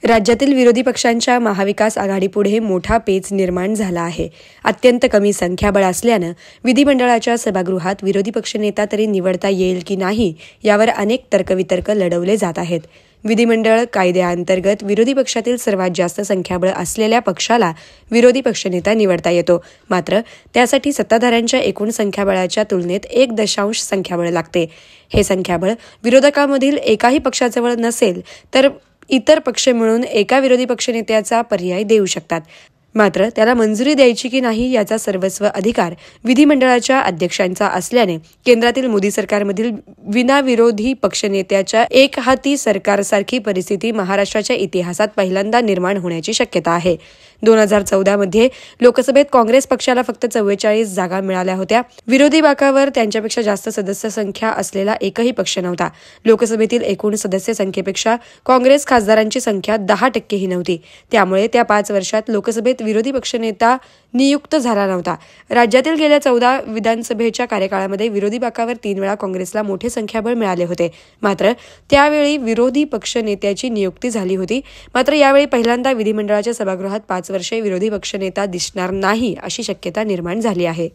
राज्यातील विरोधी पक्षांच्या महाविकास आघाडीपुढे मोठा पेच निर्माण झाला आहे। अत्यंत कमी संख्याबळ असल्यानं विधिमंडळाच्या सभागृहात विरोधी पक्षनेता तरी निवडता येईल की नाही यावर अनेक तर्कवितर्क लढवले जात आहेत। विधिमंडळ कायद्याअंतर्गत विरोधी पक्षातील सर्वात जास्त संख्याबळ असलेल्या पक्षाला विरोधी पक्षनेता निवडता येतो, मात्र त्यासाठी सत्ताधाऱ्यांच्या एकूण संख्याबळाच्या तुलनेत 1 संख्याबळ लागते। हे संख्याबळ विरोधकांमधील एकाही पक्षाजवळ नसेल तर इतर पक्ष मिळून एका विरोधी पक्षनेत्याचा पर्याय देऊ शकतात, मात्र त्याला मंजुरी द्यायची की नाही याचा सर्वस्व अधिकार विधिमंडळाच्या अध्यक्षांचा असल्याने केंद्रातील मोदी सरकारमधील विनाविरोधी पक्षनेत्याच्या एकहाती सरकारसारखी परिस्थिती महाराष्ट्राच्या इतिहासात पहिल्यांदा निर्माण होण्याची शक्यता आहे। 2014 मध्ये लोकसभेत काँग्रेस पक्षाला फक्त 44 जागा मिळाल्या होत्या। विरोधी बाकावर त्यांच्यापेक्षा जास्त सदस्य संख्या असलेला एकही पक्ष नव्हता। लोकसभेतील एकूण सदस्य संख्येपेक्षा काँग्रेस खासदारांची संख्या 10% ही नव्हती। त्यामुळे त्या 5 वर्षात लोकसभेत विरोधी पक्षनेता नियुक्त झाला नव्हता। राज्यातील गेल्या 14 विधानसभेच्या कार्यकाळामध्ये विरोधी बाकावर 3 वेळा काँग्रेसला मोठे संख्याबळ मिळाले होते, मात्र त्यावेळी विरोधी पक्षनेत्याची नियुक्ती झाली होती। मात्र यावेळी पहिल्यांदा विधिमंडळाच्या सभागृहात 5 वर्षे विरोधी पक्षनेता दिसणार नाही अशी शक्यता निर्माण झाली आहे।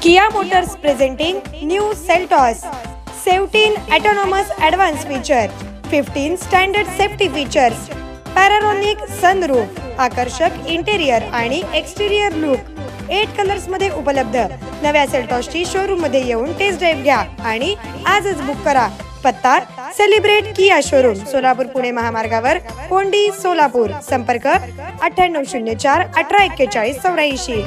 Kia Motors presenting new Seltos 17 autonomous advanced feature, 15 standard safety features, panoramic sunroof, आकर्षक इंटेरियर आणि एक्सटेरियर लुक 8 कलर्स मध्ये उपलब्ध। नव्या सेल्टॉसची शोरूम मध्ये येऊन टेस्ट ड्राइव्ह घ्या आणि आजच बुक करा। पत्ता सेलिब्रेट किया शोरूम, सोलापूर पुणे महामार्गावर, कोंडी, सोलापूर। संपर्क 9804 1841 84।